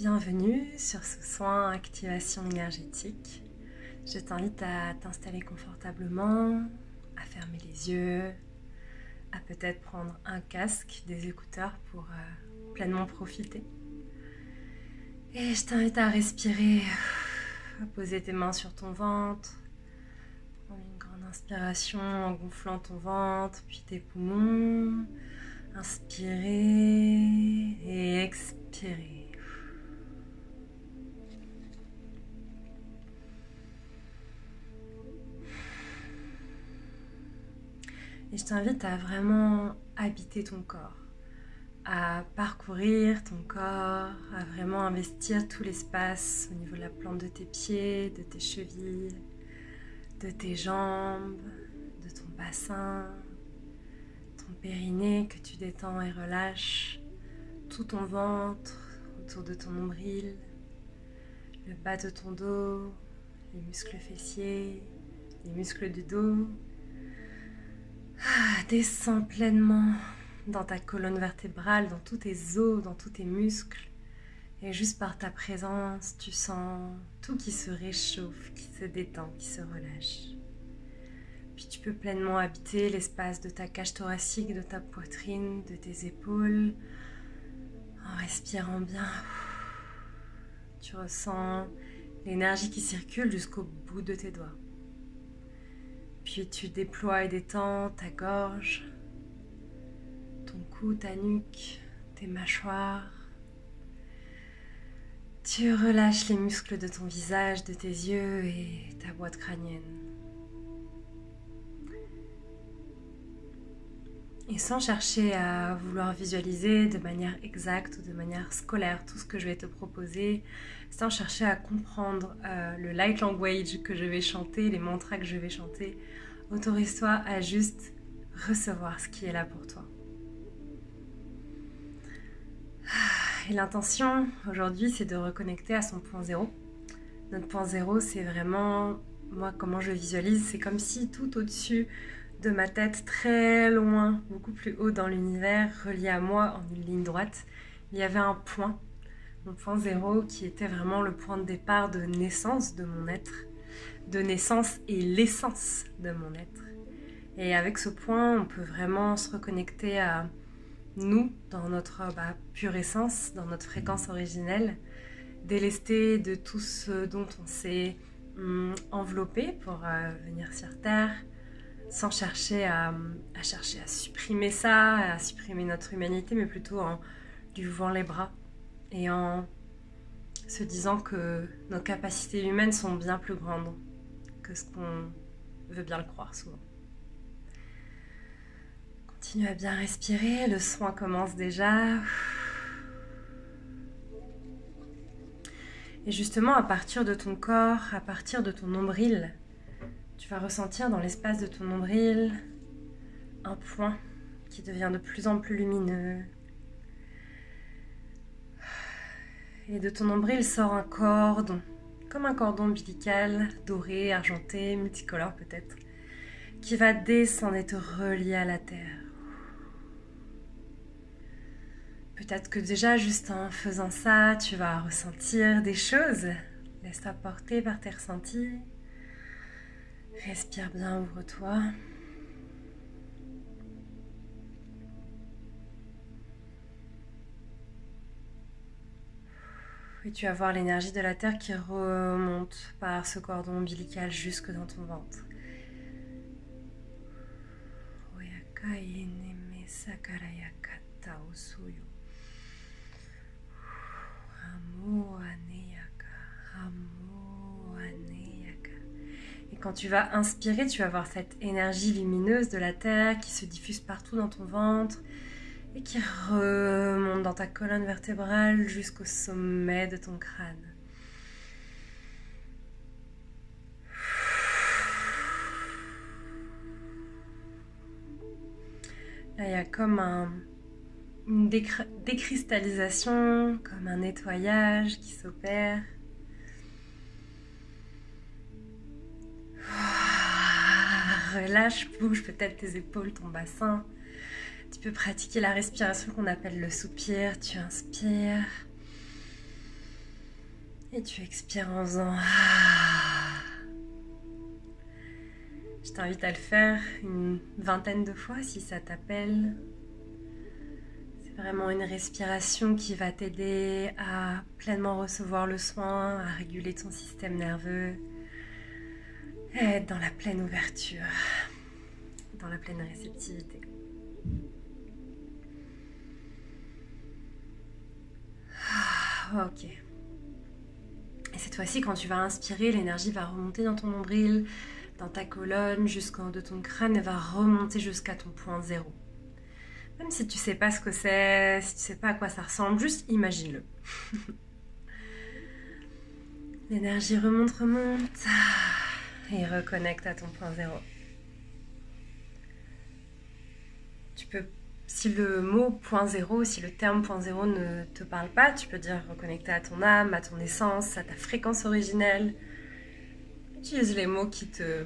Bienvenue sur ce soin activation énergétique. Je t'invite à t'installer confortablement, à fermer les yeux, à peut-être prendre un casque, des écouteurs pour pleinement profiter. Et je t'invite à respirer, à poser tes mains sur ton ventre, prendre une grande inspiration en gonflant ton ventre, puis tes poumons. Inspirez et expirez. Et je t'invite à vraiment habiter ton corps, à parcourir ton corps, à vraiment investir tout l'espace au niveau de la plante de tes pieds, de tes chevilles, de tes jambes, de ton bassin, ton périnée que tu détends et relâches, tout ton ventre autour de ton nombril, le bas de ton dos, les muscles fessiers, les muscles du dos. Descends pleinement dans ta colonne vertébrale, dans tous tes os, dans tous tes muscles. Et juste par ta présence, tu sens tout qui se réchauffe, qui se détend, qui se relâche. Puis tu peux pleinement habiter l'espace de ta cage thoracique, de ta poitrine, de tes épaules. En respirant bien, tu ressens l'énergie qui circule jusqu'au bout de tes doigts. Puis tu déploies et détends ta gorge, ton cou, ta nuque, tes mâchoires. Tu relâches les muscles de ton visage, de tes yeux et ta boîte crânienne. Et sans chercher à vouloir visualiser de manière exacte ou de manière scolaire tout ce que je vais te proposer, sans chercher à comprendre le light language que je vais chanter, les mantras que je vais chanter, autorise-toi à juste recevoir ce qui est là pour toi. Et l'intention aujourd'hui, c'est de reconnecter à son point zéro. Notre point zéro, c'est vraiment, moi, comment je visualise, c'est comme si tout au-dessus de ma tête, très loin, beaucoup plus haut dans l'univers, relié à moi en une ligne droite, il y avait un point, mon point zéro, qui était vraiment le point de départ de naissance de mon être, de naissance et l'essence de mon être. Et avec ce point, on peut vraiment se reconnecter à nous, dans notre pure essence, dans notre fréquence originelle, délester de tout ce dont on s'est enveloppé pour venir sur Terre, sans chercher à supprimer ça, à supprimer notre humanité, mais plutôt en lui ouvrant les bras et en se disant que nos capacités humaines sont bien plus grandes que ce qu'on veut bien le croire souvent. Continue à bien respirer, le soin commence déjà. Et justement, à partir de ton corps, à partir de ton nombril, tu vas ressentir dans l'espace de ton nombril un point qui devient de plus en plus lumineux. Et de ton nombril sort un cordon, comme un cordon ombilical, doré, argenté, multicolore peut-être, qui va descendre et te relier à la terre. Peut-être que déjà, juste en faisant ça, tu vas ressentir des choses. Laisse-toi porter par tes ressentis. Respire bien, ouvre-toi. Et tu vas voir l'énergie de la terre qui remonte par ce cordon ombilical jusque dans ton ventre. Et quand tu vas inspirer, tu vas voir cette énergie lumineuse de la terre qui se diffuse partout dans ton ventre et qui remonte dans ta colonne vertébrale jusqu'au sommet de ton crâne. Là, il y a comme une décristallisation, comme un nettoyage qui s'opère. Relâche, bouge peut-être tes épaules, ton bassin. Tu peux pratiquer la respiration qu'on appelle le soupir. Tu inspires. Et tu expires en faisant... Je t'invite à le faire une vingtaine de fois si ça t'appelle. C'est vraiment une respiration qui va t'aider à pleinement recevoir le soin, à réguler ton système nerveux, et être dans la pleine ouverture, dans la pleine réceptivité. Ok. Et cette fois-ci, quand tu vas inspirer, l'énergie va remonter dans ton nombril, dans ta colonne, jusqu'en haut de ton crâne, et va remonter jusqu'à ton point zéro. Même si tu sais pas ce que c'est, si tu sais pas à quoi ça ressemble, juste imagine-le. L'énergie remonte, et reconnecte à ton point zéro. Tu peux, si le mot point zéro, si le terme point zéro ne te parle pas, tu peux dire reconnecter à ton âme, à ton essence, à ta fréquence originelle. Utilise les mots qui te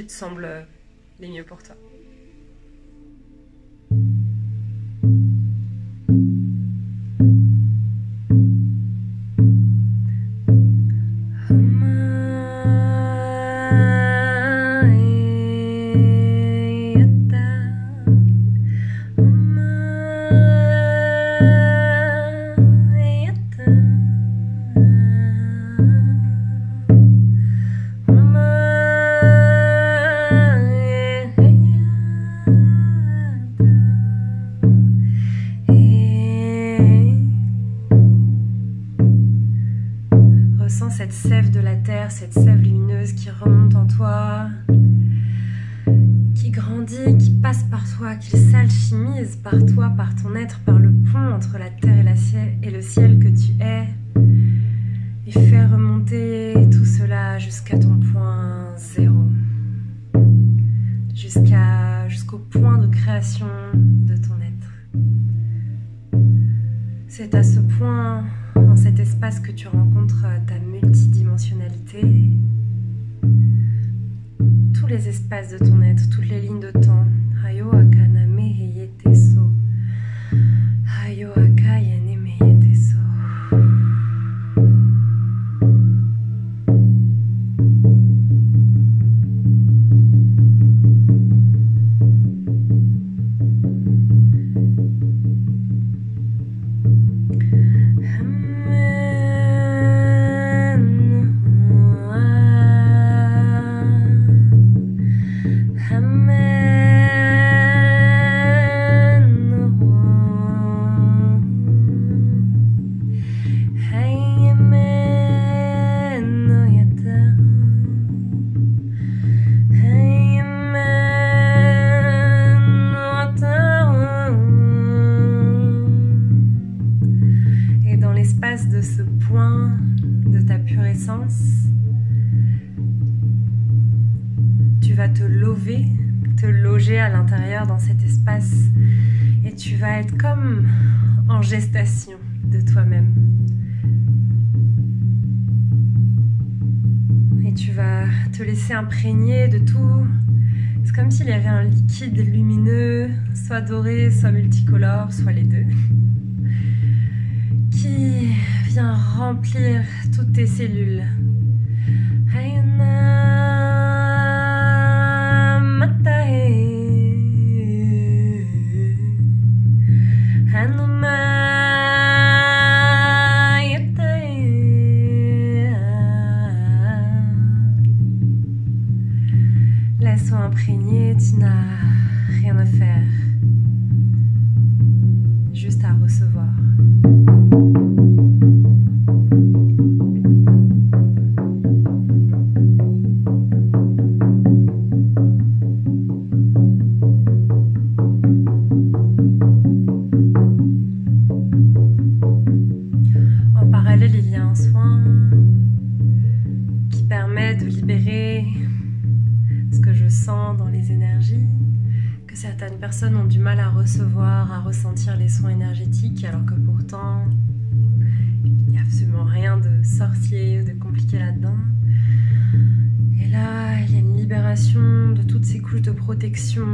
semblent les mieux pour toi. Cette sève de la terre, cette sève lumineuse qui remonte en toi, qui grandit, qui passe par toi, qui s'alchimise par toi, par ton être, par le pont entre la terre et le ciel que tu es, et fait remonter tout cela jusqu'à ton point zéro, jusqu'au point de création de ton être. C'est à ce point, dans cet espace, que tu rencontres ta multidimensionnalité, tous les espaces de ton être, toutes les lignes de temps. Hayo akana meheyete so. Hayo akayane meheyete so. De ce point de ta pure essence, tu vas te loger à l'intérieur dans cet espace, et tu vas être comme en gestation de toi-même. Et tu vas te laisser imprégner de tout. C'est comme s'il y avait un liquide lumineux, soit doré, soit multicolore, soit les deux, qui vient remplir toutes tes cellules. Laisse-toi imprégner, tu n'as rien à faire, juste à recevoir. En parallèle, il y a un soin qui permet de libérer ce que je sens dans les énergies, que certaines personnes ont du mal à recevoir, à ressentir les soins énergétiques, alors que pourtant, il n'y a absolument rien de sorcier ou de compliqué là-dedans. Et là, il y a une libération de toutes ces couches de protection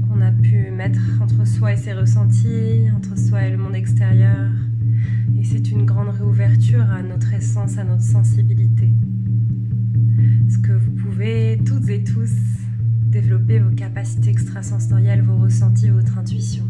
qu'on a pu mettre entre soi et ses ressentis, entre soi et le monde extérieur. Et c'est une grande réouverture essence, à notre sensibilité. Est-ce que vous pouvez toutes et tous développer vos capacités extrasensorielles, vos ressentis, votre intuition?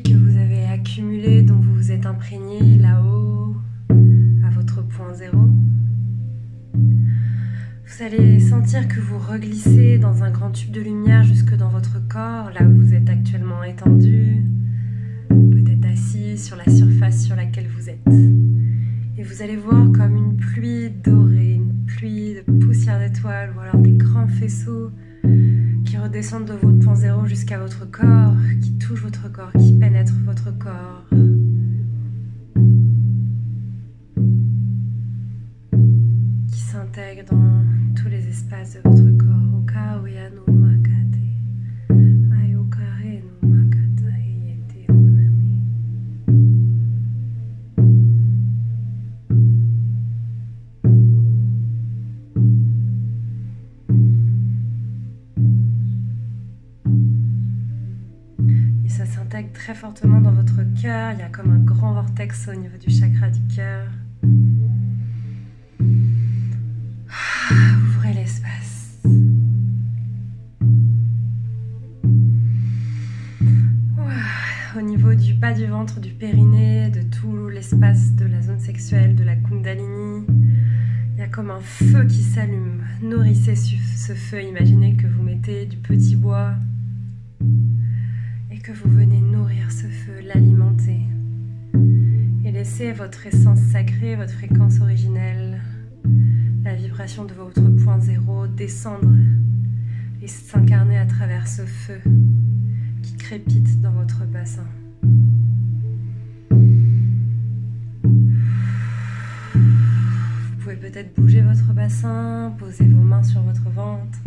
Que vous avez accumulé, dont vous vous êtes imprégné là-haut, à votre point zéro. Vous allez sentir que vous reglissez dans un grand tube de lumière jusque dans votre corps, là où vous êtes actuellement étendu, peut-être assis sur la surface sur laquelle vous êtes. Et vous allez voir comme une pluie dorée, une pluie de poussière d'étoiles, ou alors des grands faisceaux qui redescendent de votre point zéro jusqu'à votre corps, qui touchent votre corps, qui pénètrent votre corps. Qui s'intègrent dans tous les espaces de votre corps. Ça s'intègre très fortement dans votre cœur. Il y a comme un grand vortex au niveau du chakra du cœur. Ouvrez l'espace. Au niveau du bas du ventre, du périnée, de tout l'espace de la zone sexuelle, de la Kundalini, il y a comme un feu qui s'allume. Nourrissez ce feu. Imaginez que vous mettez du petit bois et que vous venez nourrir ce feu, l'alimenter. Et laissez votre essence sacrée, votre fréquence originelle, la vibration de votre point zéro descendre et s'incarner à travers ce feu qui crépite dans votre bassin. Vous pouvez peut-être bouger votre bassin, poser vos mains sur votre ventre.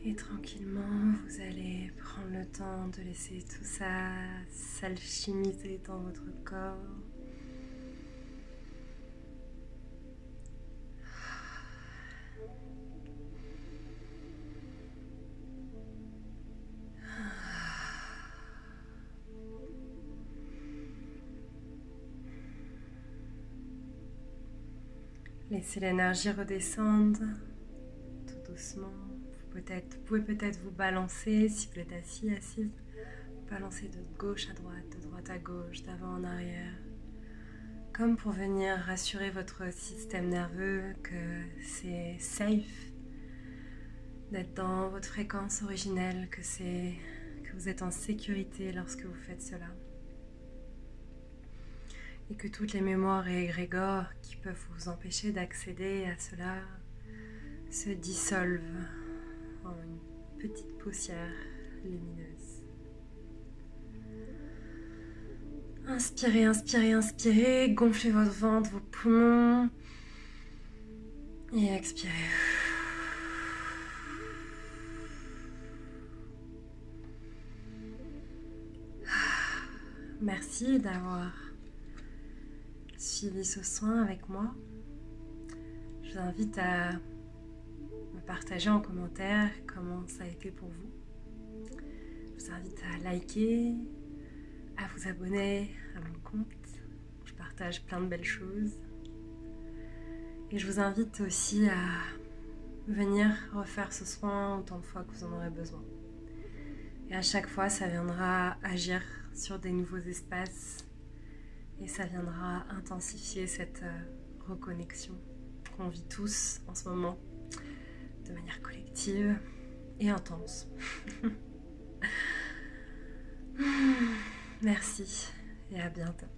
Et tranquillement, vous allez prendre le temps de laisser tout ça s'alchimiser dans votre corps. Laissez l'énergie redescendre tout doucement. Vous Vous pouvez peut-être vous balancer si vous êtes assis, assise. Balancer de gauche à droite, de droite à gauche, d'avant en arrière. Comme pour venir rassurer votre système nerveux que c'est safe d'être dans votre fréquence originelle, que vous êtes en sécurité lorsque vous faites cela. Et que toutes les mémoires et égrégores qui peuvent vous empêcher d'accéder à cela se dissolvent en une petite poussière lumineuse. Inspirez, inspirez, inspirez, gonflez votre ventre, vos poumons et expirez. Merci d'avoir suivi ce soin avec moi. Je vous invite à me partager en commentaire comment ça a été pour vous. Je vous invite à liker, à vous abonner à mon compte. Je partage plein de belles choses. Et je vous invite aussi à venir refaire ce soin autant de fois que vous en aurez besoin. Et à chaque fois, ça viendra agir sur des nouveaux espaces et ça viendra intensifier cette reconnexion qu'on vit tous en ce moment de manière collective et intense. Merci et à bientôt.